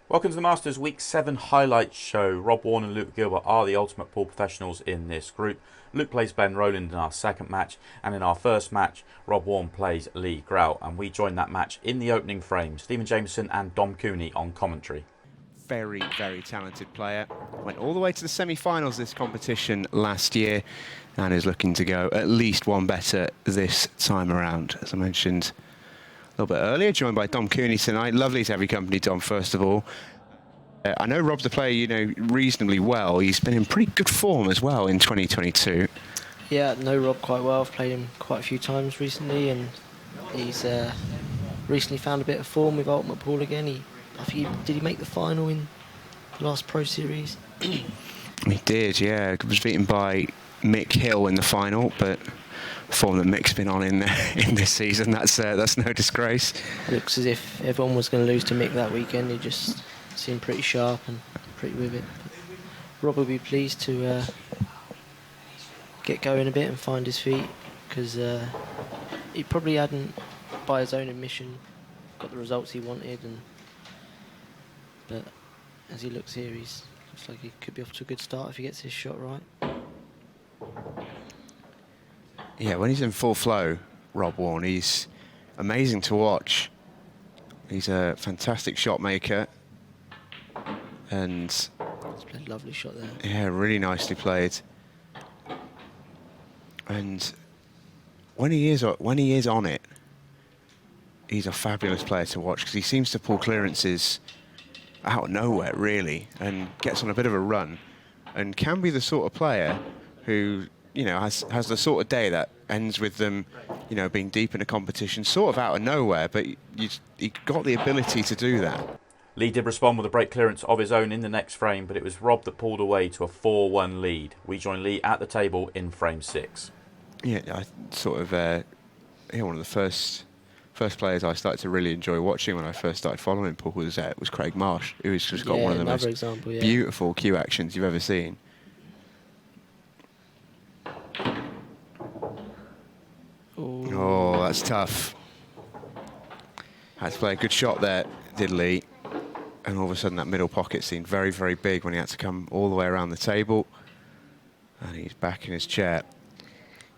Welcome to the Masters Week 7 highlights show. Rob Wharne and Luke Gilbert are the ultimate pool professionals in this group. Luke plays Ben Rowland in our second match, and in our first match, Rob Wharne plays Lee Grout, and we join that match in the opening frame. Stephen Jameson and Dom Cooney on commentary. Very, very talented player. Went all the way to the semi-finals this competition last year and is looking to go at least one better this time around. As I mentioned a little bit earlier, joined by Dom Cooney tonight. Lovely to have you company, Dom, first of all. I know Rob's the player you know reasonably well. He's been in pretty good form as well in 2022. Yeah, I know Rob quite well. I've played him quite a few times recently, and he's recently found a bit of form with Ultimate Pool again. Did he make the final in the last Pro Series? He did, yeah. He was beaten by Mick Hill in the final, but form that Mick's been on in this season, that's no disgrace. Looks as if everyone was going to lose to Mick that weekend. He just seemed pretty sharp and pretty with it. But Rob will be pleased to get going a bit and find his feet, because he probably hadn't, by his own admission, got the results he wanted. But as he looks here, looks like he could be off to a good start if he gets his shot right. Yeah, when he's in full flow, Rob Wharne, he's amazing to watch. He's a fantastic shot maker. And He's played a lovely shot there. yeah, really nicely played. And when he is on it, he's a fabulous player to watch, because he seems to pull clearances out of nowhere, really, and gets on a bit of a run, and can be the sort of player who, you know, has the sort of day that ends with them, you know, being deep in a competition, sort of out of nowhere, but he got the ability to do that. Lee did respond with a break clearance of his own in the next frame, but it was Rob that pulled away to a 4-1 lead. We join Lee at the table in frame 6. Yeah, I sort of, one of the first players I started to really enjoy watching when I first started following pool was Craig Marsh, who's just got one of the most beautiful cue actions you've ever seen. Ooh. Oh, that's tough. Had to play a good shot there, did Lee. And all of a sudden that middle pocket seemed very, very big when he had to come all the way around the table. And he's back in his chair.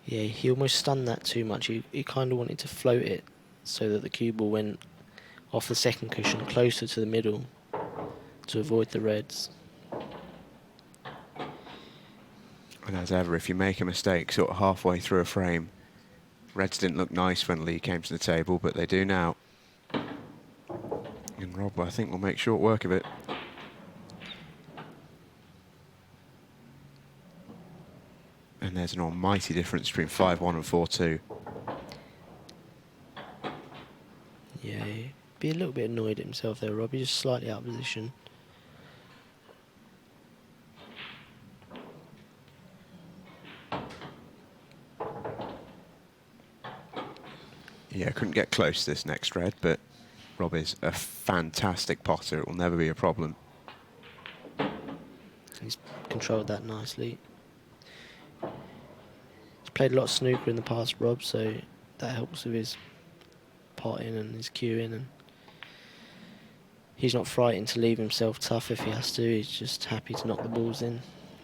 Yeah, he almost stunned that too much. He kind of wanted to float it so that the cue ball went off the second cushion closer to the middle to avoid the reds. And as ever, if you make a mistake sort of halfway through a frame, reds didn't look nice when Lee came to the table, but they do now. And Rob, I think, will make short work of it. And there's an almighty difference between 5-1 and 4-2. Yeah, he'd be a little bit annoyed at himself there, Rob. He's just slightly out of position. Yeah, couldn't get close to this next red, but Rob is a fantastic potter. It will never be a problem. He's controlled that nicely. He's played a lot of snooker in the past, Rob, so that helps with his potting and his cueing. And he's not frightened to leave himself tough if he has to. He's just happy to knock the balls in.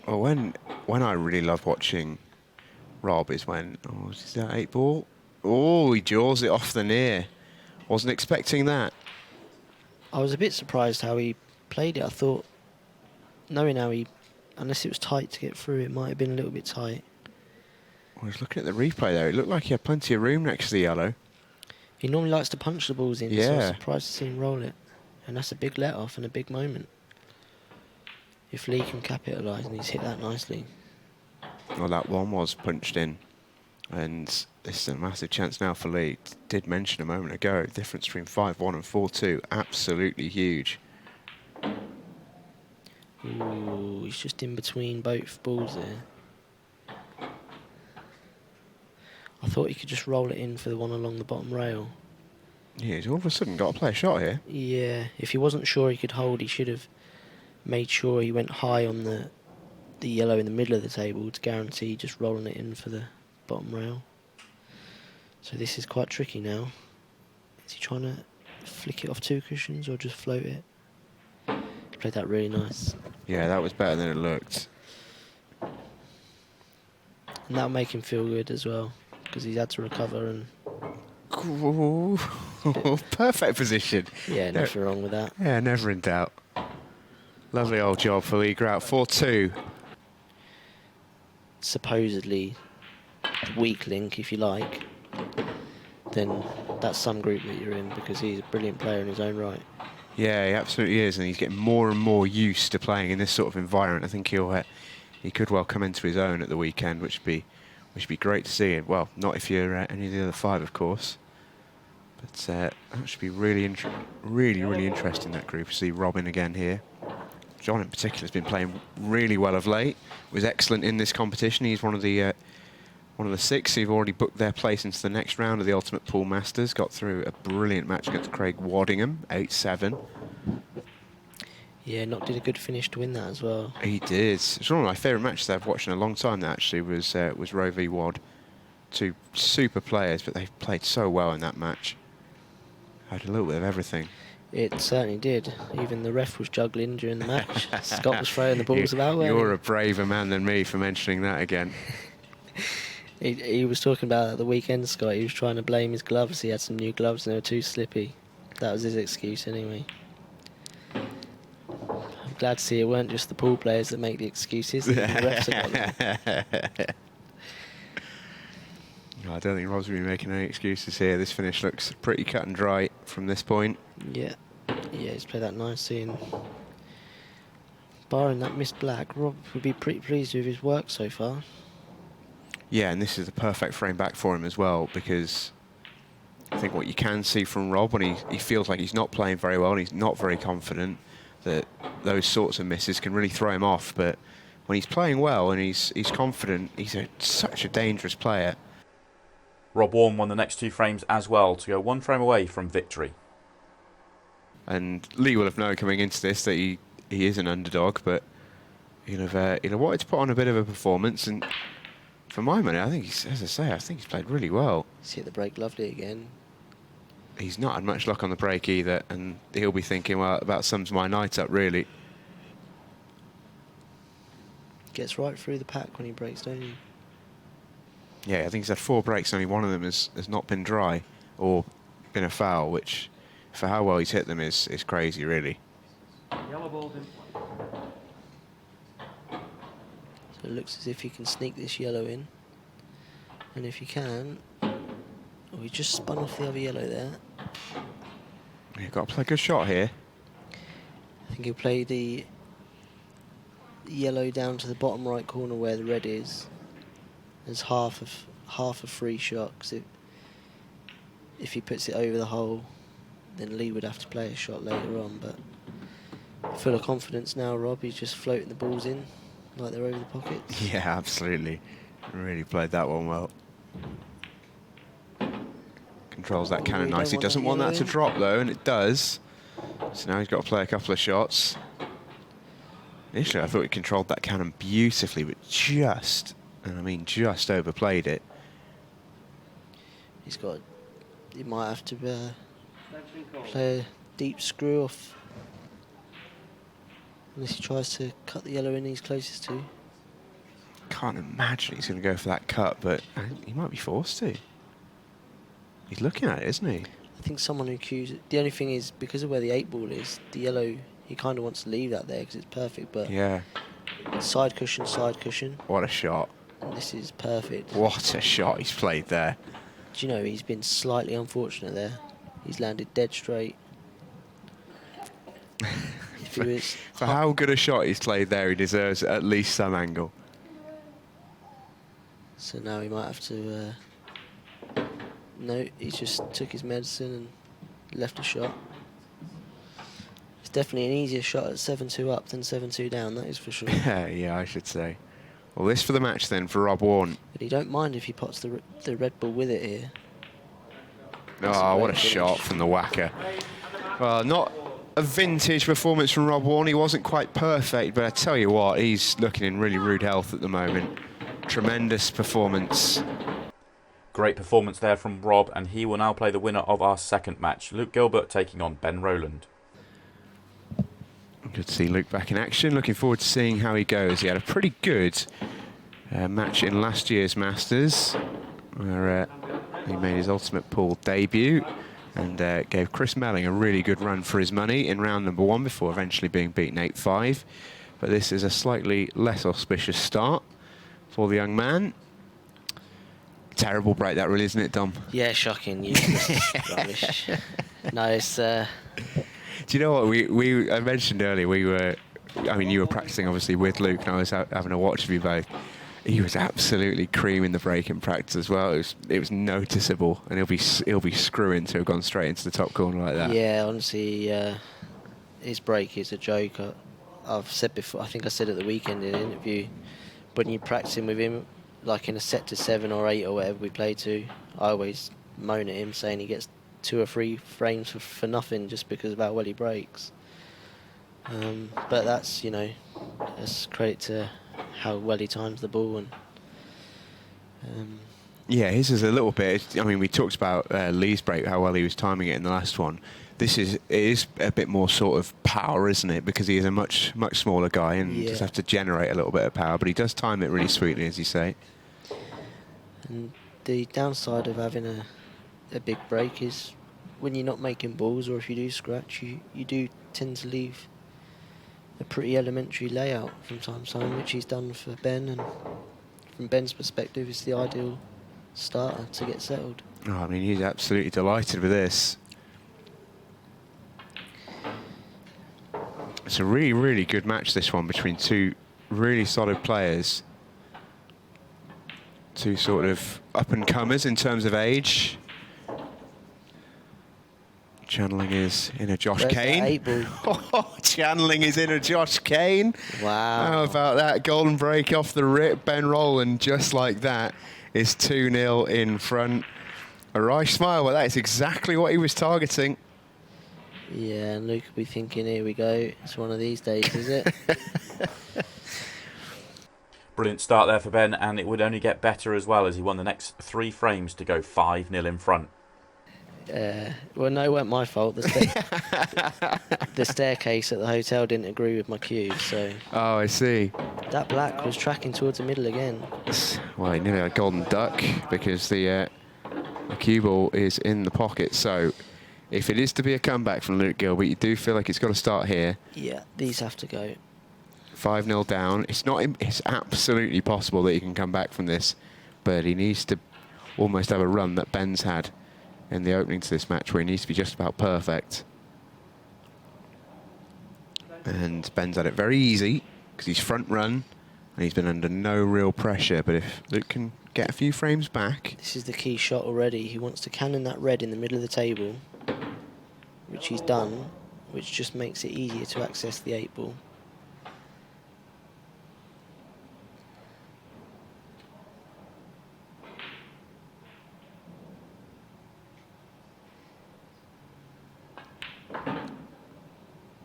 Well, when I really love watching Rob is when, is that 8 ball? Oh, he jaws it off the near. Wasn't expecting that. I was a bit surprised how he played it. I thought, knowing how unless it was tight to get through, it might have been a little bit tight. I was looking at the replay there. It looked like he had plenty of room next to the yellow. He normally likes to punch the balls in, so I Yeah. was surprised to see him roll it. And that's a big let-off and a big moment. If Lee can capitalise, and he's hit that nicely. Well, that one was punched in. And this is a massive chance now for Lee. Did mention a moment ago, difference between 5-1 and 4-2, absolutely huge. Ooh, he's just in between both balls there. I thought he could just roll it in for the one along the bottom rail. Yeah, he's all of a sudden got to play a shot here. Yeah, if he wasn't sure he could hold, he should have made sure he went high on the yellow in the middle of the table to guarantee just rolling it in for the bottom rail. So this is quite tricky now. Is he trying to flick it off 2 cushions or just float it? played that really nice. Yeah, that was better than it looked. And that'll make him feel good as well, because he's had to recover and... Ooh, perfect position. Yeah, nothing wrong with that. Yeah, never in doubt. Lovely old job for Lee Grout. 4-2. Supposedly the weak link, if you like, then that's some group that you're in, because he's a brilliant player in his own right. Yeah, he absolutely is, and he's getting more and more used to playing in this sort of environment. I think he could well come into his own at the weekend, which would be great to see. Well, not if you're any of the other 5, of course. But that should be really interesting, that group. See Robin again here. John in particular has been playing really well of late. Was excellent in this competition. He's one of the 6 who've already booked their place into the next round of the Ultimate Pool Masters. Got through a brilliant match against Craig Waddingham, 8-7. Yeah, did a good finish to win that as well. He did. It's one of my favourite matches I've watched in a long time. That actually was Roe v Wad. 2 super players, but they played so well in that match. Had a little bit of everything. It certainly did. Even the ref was juggling during the match. Scott was throwing the balls about. You're a braver man than me for mentioning that again. He was talking about it at the weekend, Scott. He was trying to blame his gloves. He had some new gloves and they were too slippy. That was his excuse anyway. I'm glad to see it weren't just the pool players that make the excuses. The refs have got them. No, I don't think Rob's going to be making any excuses here. This finish looks pretty cut and dry from this point. Yeah, he's played that nicely, and barring that missed black, Rob would be pretty pleased with his work so far. Yeah, and this is the perfect frame back for him as well, because I think what you can see from Rob when he feels like he's not playing very well and he's not very confident, that those sorts of misses can really throw him off. But when he's playing well and he's confident, he's such a dangerous player. Rob Wharne won the next 2 frames as well to go 1 frame away from victory. And Lee will have known coming into this that he is an underdog, but he'll have wanted to put on a bit of a performance. And for my money, I think I think he's played really well. He's hit the break lovely again. He's not had much luck on the break either, and he'll be thinking, well, about sums my night up, really. Gets right through the pack when he breaks, don't he? Yeah, I think he's had 4 breaks, only one of them has not been dry or been a foul, which, for how well he's hit them, is crazy, really. Yellow ball's in play. So it looks as if he can sneak this yellow in. And if he can... Oh, he just spun off the other yellow there. You've got to play a good shot here. I think he'll play the yellow down to the bottom right corner where the red is. There's half a free shot, because if he puts it over the hole, then Lee would have to play a shot later on. But full of confidence now, Rob. He's just floating the balls in like they're over the pockets. Yeah, absolutely. Really played that one well. Controls that cannon we don't nicely. want Doesn't that want that yellow to in. drop, though, and it does. So now he's got to play a couple of shots. Initially, I thought he controlled that cannon beautifully, but just, and I mean just, overplayed it. He might have to play a deep screw off. Unless he tries to cut the yellow in he's closest to. Can't imagine he's going to go for that cut, but he might be forced to. He's looking at it, isn't he? I think someone who cues it. The only thing is, because of where the 8 ball is, the yellow, he kind of wants to leave that there because it's perfect, but Yeah. side cushion, What a shot. and this is perfect. What a shot he's played there. Do you know, he's been slightly unfortunate there. He's landed dead straight. If he was For how good a shot he's played there, he deserves at least some angle. So now he might have to... no, he just took his medicine and left a shot. It's definitely an easier shot at 7-2 up than 7-2 down, that is for sure. Yeah, I should say. Well, this for the match then for Rob Wharne. But he don't mind if he pots the red ball with it here. That's Oh, what a great finish. shot from the whacker. Well, not a vintage performance from Rob Wharne. He wasn't quite perfect, but I tell you what, he's looking in really rude health at the moment. Tremendous performance. Great performance there from Rob, and he will now play the winner of our second match. Luke Gilbert taking on Ben Rowland. Good to see Luke back in action. Looking forward to seeing how he goes. He had a pretty good match in last year's Masters, where he made his Ultimate Pool debut and gave Chris Melling a really good run for his money in round number 1 before eventually being beaten 8-5. But this is a slightly less auspicious start for the young man. Terrible break that really, isn't it, Dom? Yeah, shocking. Useless rubbish. No, it's... Do you know what I mentioned earlier? I mean, you were practicing obviously with Luke, and I was having a watch of you both. He was absolutely creaming the break in practice as well. It was noticeable, and he'll be screwing to have gone straight into the top corner like that. Yeah, honestly, his break is a joke. I've said before, I think I said at the weekend in an interview, when you're practicing with him, like in a set to 7 or 8 or whatever we play to, I always moan at him saying he gets 2 or 3 frames for nothing just because of how well he breaks. But that's, that's credit to how well he times the ball. And yeah, his is a little bit. I mean, we talked about Lee's break, how well he was timing it in the last one. It is a bit more sort of power, isn't it? Because he is a much smaller guy and just have to generate a little bit of power. But he does time it really sweetly, as you say. And the downside of having a big break is when you're not making balls, or if you do scratch, you do tend to leave a pretty elementary layout from time to time, which he's done for Ben, and from Ben's perspective, it's the ideal starter to get settled. Oh, I mean, he's absolutely delighted with this. It's a really, really good match, this one, between two really solid players. Two sort of up-and-comers in terms of age. Channeling is in a Josh Kane. Channeling is in a Josh Kane. Wow. How about that? Golden break off the rip. Ben Rowland, just like that, is 2-0 in front. A wry smile, but that is exactly what he was targeting. Yeah, and Luke will be thinking, here we go. It's one of these days, is it? Brilliant start there for Ben, and it would only get better as well as he won the next 3 frames to go 5-0 in front. Well, no, it weren't my fault. The staircase at the hotel didn't agree with my cue, so... Oh, I see. That black was tracking towards the middle again. Well, he nearly had a golden duck because the cue ball is in the pocket. So, if it is to be a comeback from Luke Gilbert, you do feel like it's got to start here. Yeah, these have to go. 5-0 down. It's absolutely possible that he can come back from this, but he needs to almost have a run that Ben's had in the opening to this match, where he needs to be just about perfect. And Ben's had it very easy because he's front run and he's been under no real pressure. But if Luke can get a few frames back... This is the key shot already. He wants to cannon that red in the middle of the table, which he's done, which just makes it easier to access the 8 ball.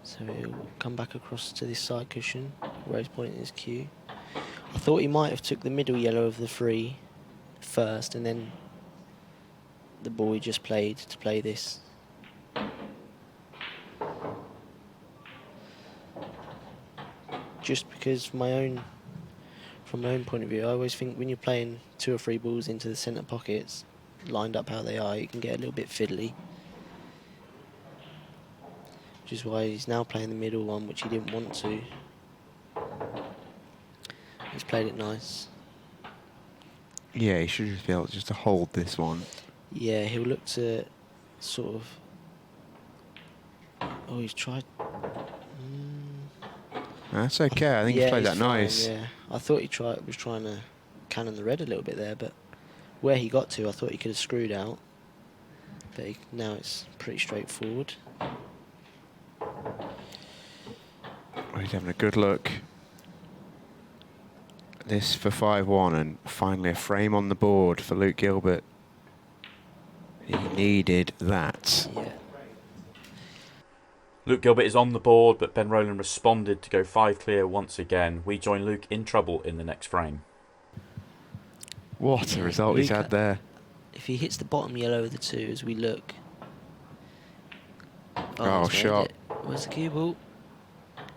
So he'll come back across to this side cushion where he's pointing his cue. I thought he might have took the middle yellow of the 3 first, and then the ball he just played to play this. Just because from my own point of view, I always think when you're playing 2 or 3 balls into the centre pockets, lined up how they are, you can get a little bit fiddly. Which is why he's now playing the middle one, which he didn't want to. He's played it nice. Yeah, he should just be able just to hold this one. Yeah, he'll look to sort of... Oh, he's tried... That's okay, I think he's played that nice. Yeah, I thought he was trying to cannon the red a little bit there, but where he got to, I thought he could have screwed out. But now it's pretty straightforward. He's having a good look. This for 5-1, and finally a frame on the board for Luke Gilbert. He needed that. Yeah. Luke Gilbert is on the board, but Ben Rowland responded to go 5 clear once again. We join Luke in trouble in the next frame. What a result he's had there. If he hits the bottom yellow of the 2 as we look... Oh, he's made shot. it. Where's the cue ball?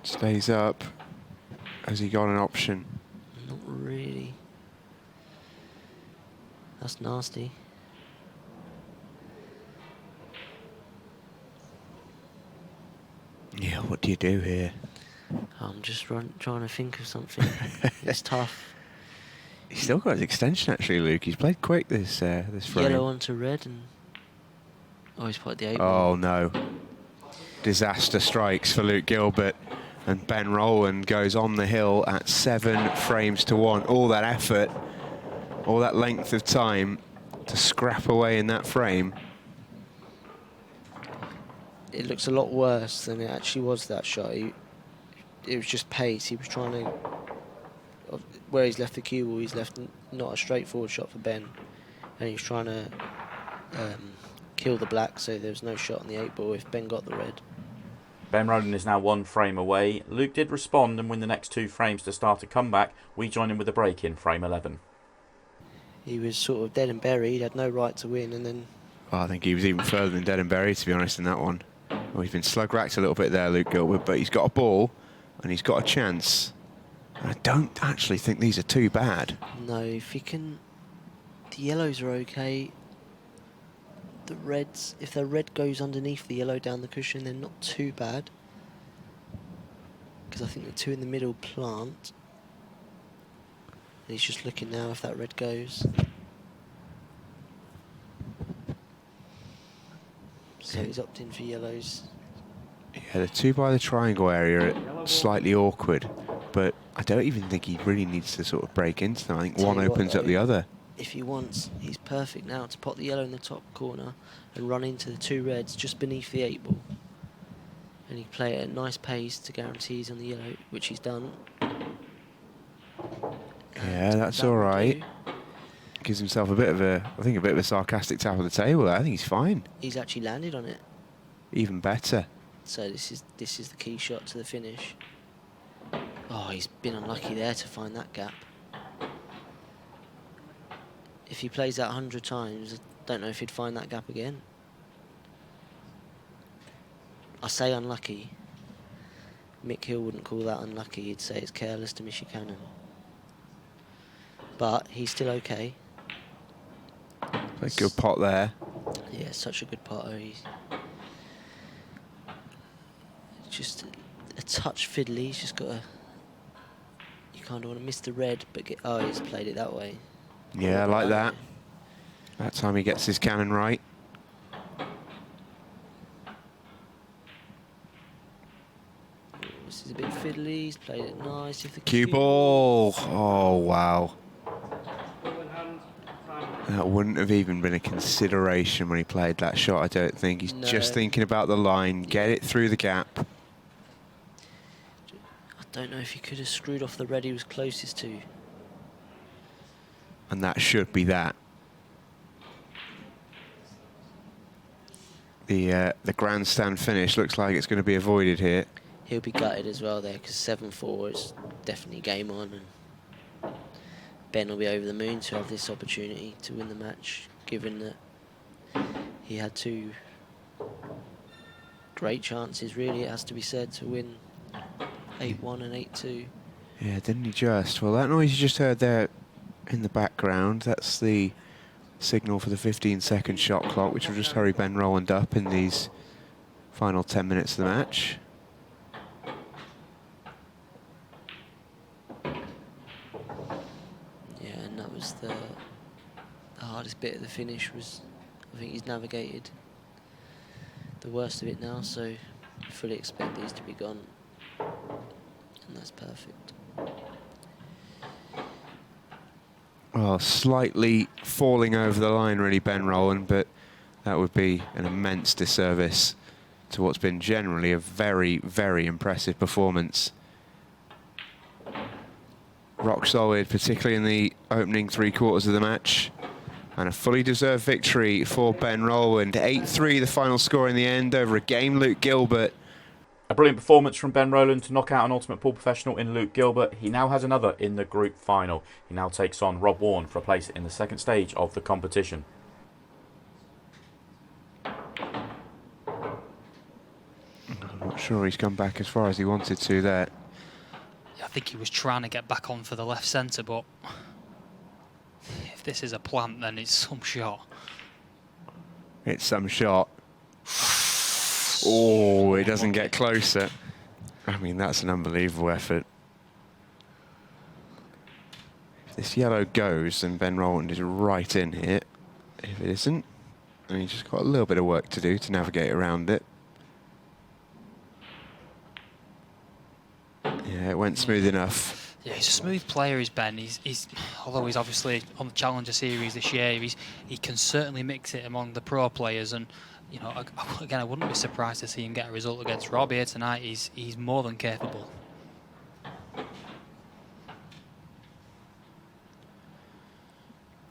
Stays up. Has he got an option? Not really. That's nasty. Yeah, what do you do here? I'm just trying to think of something. It's tough. He's still got his extension actually, Luke. He's played quick this frame. Yellow onto red and... Oh, he's put the 8 Oh no. Disaster strikes for Luke Gilbert. And Ben Rowland goes on the hill at 7 frames to 1. All that effort, all that length of time to scrap away in that frame. It looks a lot worse than it actually was, that shot. It was just pace. He was trying to... Where he's left the cue ball, he's left not a straightforward shot for Ben. And he's trying to kill the black, so there was no shot on the 8 ball if Ben got the red. Ben Rowland is now 1 frame away. Luke did respond and win the next 2 frames to start a comeback. We join him with a break in frame 11. He was sort of dead and buried, had no right to win, and then... Well, I think he was even further than dead and buried, to be honest, in that one. Well, he's been slug-racked a little bit there, Luke Gilbert, but he's got a ball and he's got a chance. And I don't actually think these are too bad. No, if he can... The yellows are okay. The reds, if the red goes underneath the yellow down the cushion, they're not too bad. Because I think the 2 in the middle plant. And he's just looking now if that red goes. So he's opting for yellows. Yeah, the 2 by the triangle area are slightly awkward, but I don't even think he really needs to sort of break into them. I think Tell one you what, opens up though, the other. If he wants, he's perfect now to pot the yellow in the top corner and run into the 2 reds just beneath the 8 ball. And he play it at a nice pace to guarantee he's on the yellow, which he's done. Yeah, that's that all will right. do. Gives himself a bit of a, I think, a bit of a sarcastic tap on the table there. I think he's fine. He's actually landed on it. Even better. So this is the key shot to the finish. Oh, he's been unlucky there to find that gap. If he plays that 100 times, I don't know if he'd find that gap again. I say unlucky. Mick Hill wouldn't call that unlucky. He'd say it's careless to miss your cannon. But he's still okay. A good pot there. Yeah, such a good putter. He's just a touch fiddly. He's just got to... You kind of want to miss the red, but get... Oh, he's played it that way. Yeah, I like that. That time he gets his cannon right. This is a bit fiddly. He's played it nice. If the Cue ball. Oh, wow. That wouldn't have even been a consideration when he played that shot, I don't think. He's just thinking about the line, get it through the gap. I don't know if he could have screwed off the red he was closest to. And that should be that. The grandstand finish looks like it's going to be avoided here. He'll be gutted as well there, because 7-4 is definitely game on, and Ben will be over the moon to have this opportunity to win the match, given that he had 2 great chances, really, it has to be said, to win 8-1 and 8-2. Yeah, didn't he just? Well, that noise you just heard there in the background, that's the signal for the 15-second shot clock, which will just hurry Ben Rowland up in these final 10 minutes of the match. Yeah, and that was the hardest bit of the finish. Was, I think he's navigated the worst of it now, so I fully expect these to be gone, and that's perfect. Well, slightly falling over the line, really, Ben Rowland, but that would be an immense disservice to what's been generally a very, very impressive performance. Rock solid, particularly in the opening 3 quarters of the match. And a fully deserved victory for Ben Rowland. 8-3 the final score in the end over a game Luke Gilbert. A brilliant performance from Ben Rowland to knock out an ultimate pool professional in Luke Gilbert. He now has another in the group final. He now takes on Rob Wharne for a place in the second stage of the competition. I'm not sure he's come back as far as he wanted to there. I think he was trying to get back on for the left centre, but if this is a plant, then it's some shot. It's some shot. Oh, he doesn't get closer. I mean, that's an unbelievable effort. If this yellow goes, then Ben Rowland is right in here. If it isn't, then he's just got a little bit of work to do to navigate around it. Yeah, it went smooth enough. Yeah, he's a smooth player, is Ben. He's although he's obviously on the Challenger Series this year, he can certainly mix it among the pro players. And you know, again, I wouldn't be surprised to see him get a result against Rob here tonight. He's more than capable.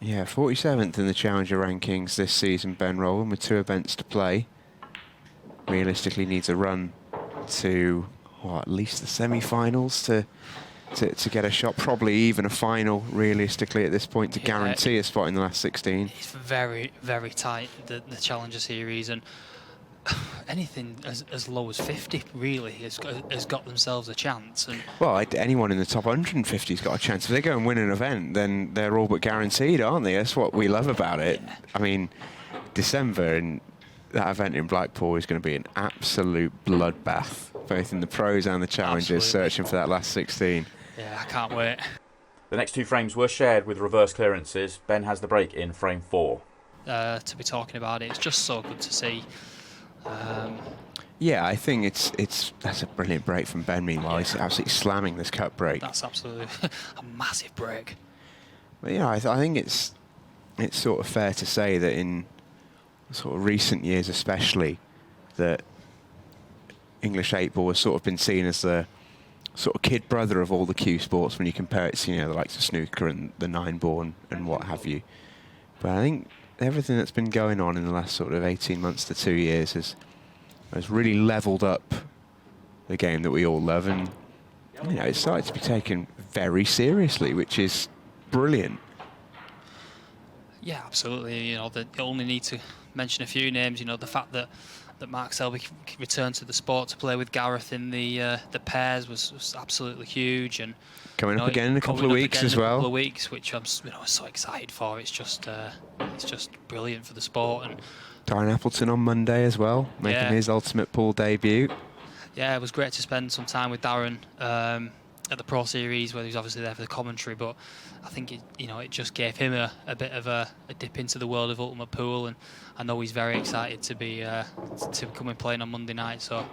Yeah, 47th in the Challenger rankings this season, Ben Rowland, with 2 events to play. Realistically needs a run to, at least the semi-finals to get a shot, probably even a final, realistically, at this point, to guarantee a spot in the last 16. It's very, very tight, the Challenger Series, and anything as low as 50, really, has got themselves a chance. And well, anyone in the top 150's got a chance. If they go and win an event, then they're all but guaranteed, aren't they? That's what we love about it. Yeah. I mean, December and that event in Blackpool is going to be an absolute bloodbath, both in the pros and the challengers, searching for that last 16. Yeah, I can't wait. The next 2 frames were shared with reverse clearances. Ben has the break in frame 4. To be talking about it, it's just so good to see. Yeah, I think that's a brilliant break from Ben. Meanwhile, he's absolutely slamming this cut break. That's absolutely a massive break. But yeah, I think it's sort of fair to say that in sort of recent years, especially, that English 8-ball has sort of been seen as the sort of kid brother of all the cue sports when you compare it to, you know, the likes of snooker and the 9-ball and what have you. But I think everything that's been going on in the last sort of 18 months to 2 years has really levelled up the game that we all love, and you know, it's started to be taken very seriously, which is brilliant. Yeah, absolutely. You know, you only need to mention a few names. You know, the fact that Mark Selby returned to the sport to play with Gareth in the pairs was absolutely huge, and coming up again in a couple of weeks as well. A couple of weeks, which I'm so excited for. It's just brilliant for the sport. And Darren Appleton on Monday as well, making his Ultimate Pool debut. Yeah, it was great to spend some time with Darren at the Pro Series, where he was obviously there for the commentary, but I think it just gave him a bit of a dip into the world of Ultimate Pool, and I know he's very excited to be to come and playing on Monday night. So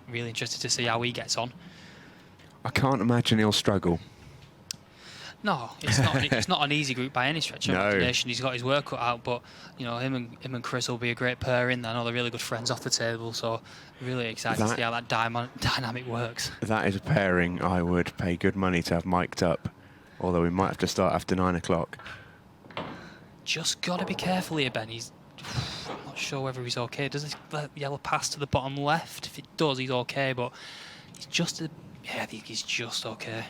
really interested to see how he gets on. I can't imagine he'll struggle. No, it's not an easy group by any stretch of imagination. He's got his work cut out, but him and Chris will be a great pair in there. I know they're really good friends off the table, so really excited to see how that dynamic works. That is a pairing I would pay good money to have mic'd up, although we might have to start after 9 o'clock. Just got to be careful here, Ben. I'm not sure whether he's okay. Does this yellow pass to the bottom left? If it does, he's okay, but I think he's just okay.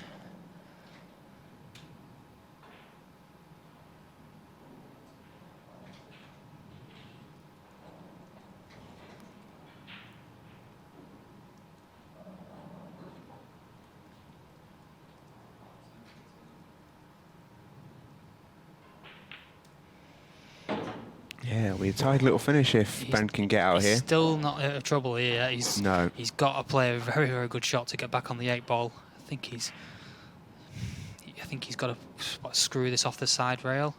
Yeah, it'll be a tight little finish if Ben can get out here. He's still not out of trouble here. He's got to play a very, very good shot to get back on the 8-ball. I think he's got to screw this off the side rail.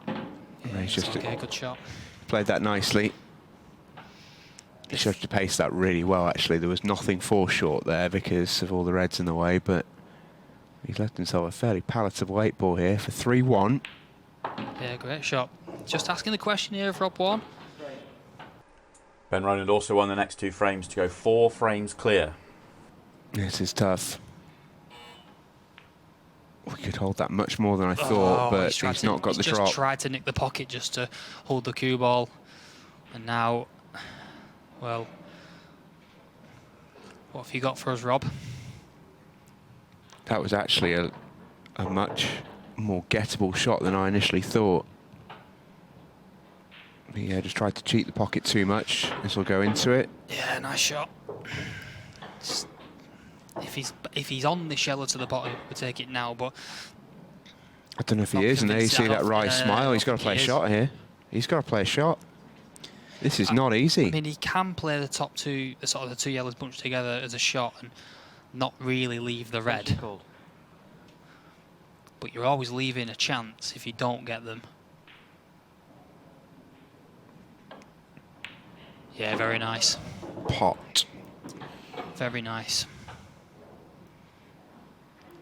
Yeah, he's just okay, good shot. Played that nicely. He showed to pace that really well, actually. There was nothing for short there because of all the reds in the way, but he's left himself a fairly palatable 8-ball here for 3-1. Yeah, great shot. Just asking the question here of Rob Wharne. Ben Rowland also won the next 2 frames to go 4 frames clear. This is tough. We could hold that much more than I thought, but he's not got the drop. He's just tried to nick the pocket just to hold the cue ball. And now, well, what have you got for us, Rob? That was actually a much more gettable shot than I initially thought. He just tried to cheat the pocket too much. This will go into it. Yeah, nice shot. Just, if he's on the shallow to the bottom, we'll take it now. But I don't know if he Not is, and there you convinced see that that right off- smile. He's got to play a he is. shot here. He's got to play a shot. This is not easy. I mean, he can play the top two, the two yellows bunched together as a shot and not really leave the red. Called. But you're always leaving a chance if you don't get them. Yeah, very nice. Pot. Very nice.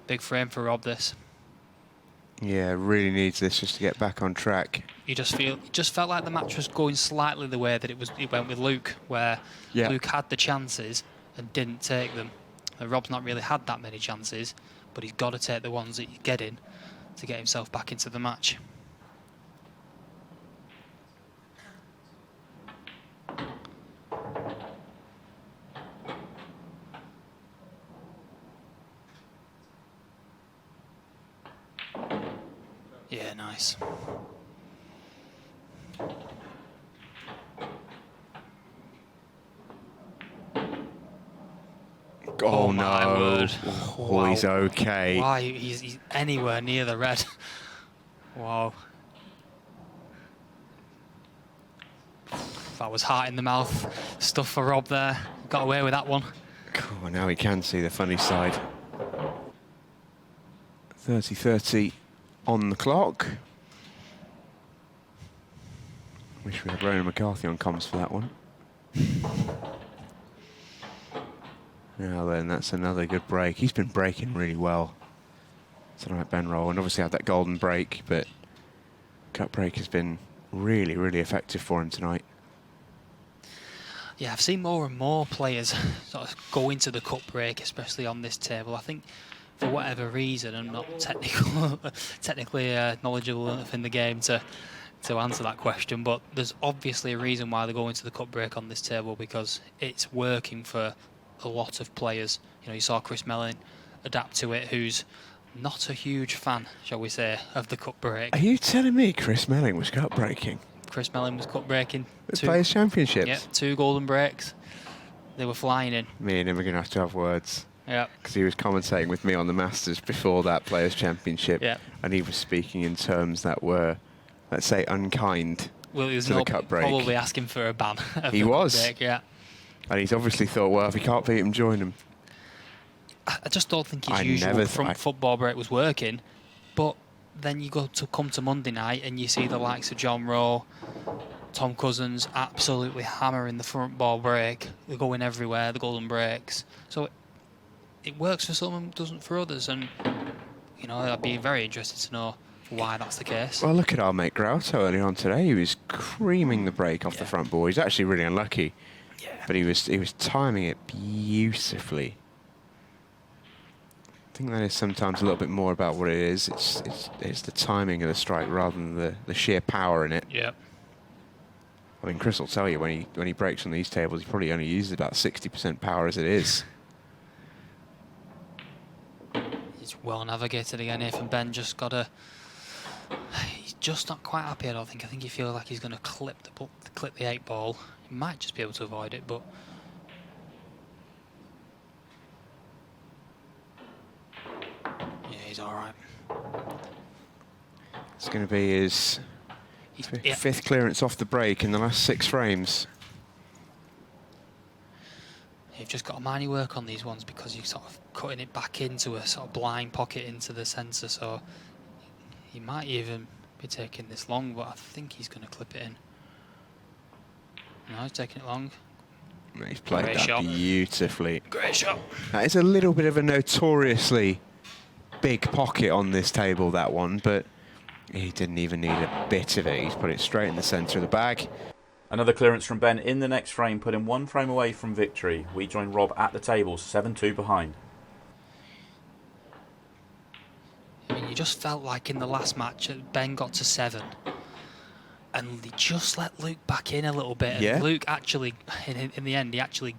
Big frame for Rob, this. Yeah, really needs this just to get back on track. It just felt like the match was going slightly the way that it went with Luke, where Luke had the chances and didn't take them. And Rob's not really had that many chances, but he's got to take the ones that he's getting to get himself back into the match. Yeah, nice. Oh, my no. word. Oh, he's okay. Why he's anywhere near the red? Wow. That was heart in the mouth stuff for Rob there. Got away with that one. Oh, now he can see the funny side. 30-30 on the clock. Wish we had Ronan McCarthy on comms for that one. Now then, that's another good break. He's been breaking really well tonight, Ben Rowland. Obviously had that golden break, but cut break has been really, really effective for him tonight. Yeah, I've seen more and more players sort of go into the cut break, especially on this table. I think for whatever reason, I'm not technically knowledgeable enough in the game to answer that question, but there's obviously a reason why they go into the cut break on this table, because it's working for a lot of players. You know, you saw Chris Mellon adapt to it, who's not a huge fan, shall we say, of the cut break. Are you telling me Chris Melling was cut breaking? Chris Mellon was cut breaking. At Players' Championships? Yeah, 2 golden breaks. They were flying in. Me and him are going to have words. Yeah. Because he was commentating with me on the Masters before that Players' Championship. Yeah. And he was speaking in terms that were, let's say, unkind Well, he was to the cut break. probably asking for a ban. Of He the cut was. break, yeah. And he's obviously thought, well, if he can't beat him, join him. I just don't think his I usual never front football break was working. But then you come to Monday night and you see the likes of John Rowe, Tom Cousins absolutely hammering the front ball break. They're going everywhere, the golden breaks. So it works for some and doesn't for others. And, you know, I'd be very interested to know why that's the case. Well, look at our mate Grout earlier on today. He was creaming the break off the front ball. He's actually really unlucky. Yeah. But he was timing it beautifully. I think that is sometimes a little bit more about what it is. It's the timing of the strike rather than the sheer power in it. Yeah. I mean, Chris will tell you when he breaks on these tables, he probably only uses about 60% power as it is. He's well navigated again. If and Ben just got he's just not quite happy. I don't think. I think he feels like he's going to clip the 8 ball. He might just be able to avoid it, but yeah, he's all right. It's going to be his Yeah. 5th clearance off the break in the last 6 frames. You've just got to mind your work on these ones because you're sort of cutting it back into a sort of blind pocket into the centre, so he might even be taking this long, but I think he's going to clip it in. No, he's taking it long. He's played Great that shot. beautifully. Great shot. That is a little bit of a notoriously big pocket on this table, that one, but he didn't even need a bit of it. He's put it straight in the centre of the bag. Another clearance from Ben in the next frame, put him 1 frame away from victory. We join Rob at the table, 7-2 behind. I mean, you just felt like in the last match, Ben got to 7. And he just let Luke back in a little bit. And Yeah. Luke actually, in the end, he actually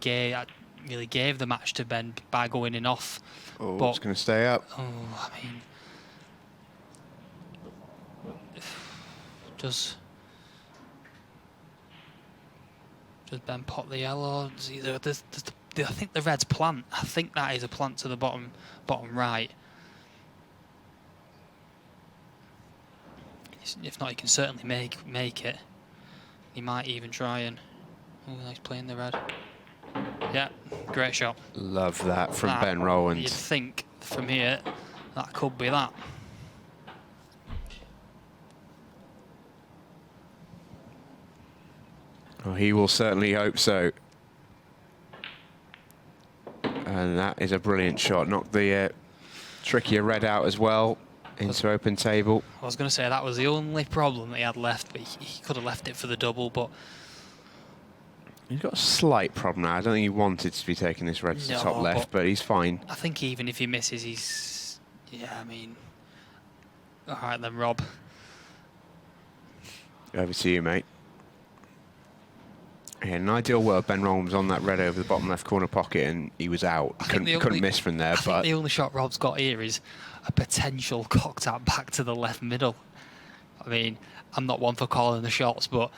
really gave the match to Ben by going in off. Oh, But- it's going to stay up. Oh, I mean, Does Ben pop the yellow? I think the red's plant. I think that is a plant to the bottom right. If not, he can certainly make it. He might even try and... Oh, he's playing the red. Yeah, great shot. Love that from That, Ben Rowland. You'd think from here that could be that. Oh, he will certainly hope so. And that is a brilliant shot. Knocked the trickier red out as well into open table. I was going to say that was the only problem that he had left, but he could have left it for the double, but... He's got a slight problem now. I don't think he wanted to be taking this red to the top left, but he's fine. I think even if he misses, he's... Yeah, I mean... All right then, Rob. Over to you, mate. Yeah, in an ideal world, Ben Rowland was on that red over the bottom left corner pocket and he was out. Couldn't miss from there. I think the only shot Rob's got here is a potential cocked out back to the left middle. I mean, I'm not one for calling the shots, but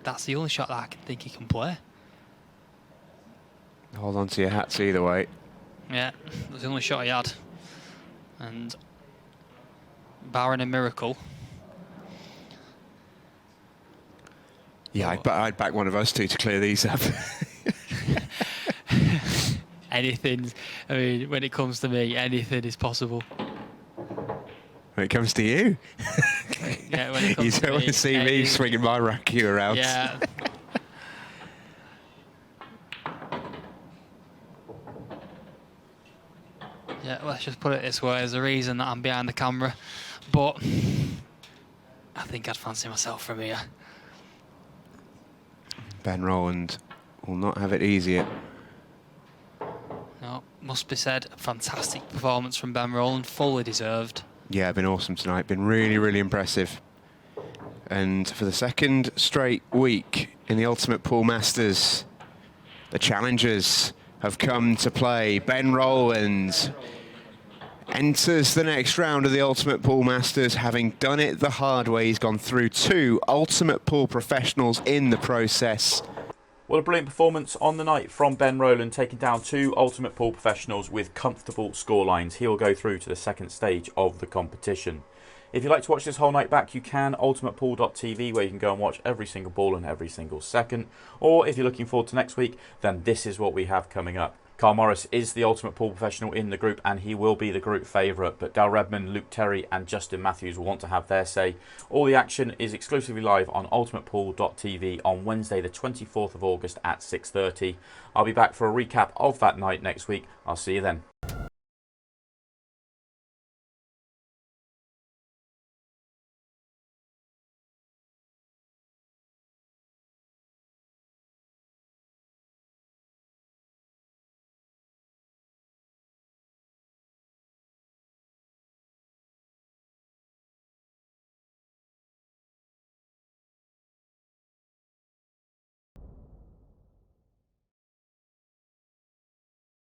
that's the only shot that I can think he can play. Hold on to your hats either way. Yeah, that's the only shot he had. And barring a miracle... Yeah, I'd back one of us two to clear these up. Anything, I mean, when it comes to me, anything is possible. When it comes to you? Yeah, when it comes you to don't want to see me swinging my racket around. Yeah. Yeah, let's just put it this way. There's a reason that I'm behind the camera, but I think I'd fancy myself from here. Ben Rowland will not have it easier. No, must be said, a fantastic performance from Ben Rowland, fully deserved. Yeah, been awesome tonight. Been really, really impressive. And for the second straight week in the Ultimate Pool Masters, the challengers have come to play. Ben Rowland enters the next round of the Ultimate Pool Masters, having done it the hard way. He's gone through 2 Ultimate Pool professionals in the process. What a brilliant performance on the night from Ben Rowland, taking down 2 Ultimate Pool professionals with comfortable scorelines. He'll go through to the second stage of the competition. If you'd like to watch this whole night back, you can. ultimatepool.tv, where you can go and watch every single ball and every single second. Or if you're looking forward to next week, then this is what we have coming up. Carl Morris is the Ultimate Pool professional in the group, and he will be the group favourite, but Dal Redman, Luke Terry and Justin Matthews will want to have their say. All the action is exclusively live on ultimatepool.tv on Wednesday the 24th of August at 6:30. I'll be back for a recap of that night next week. I'll see you then.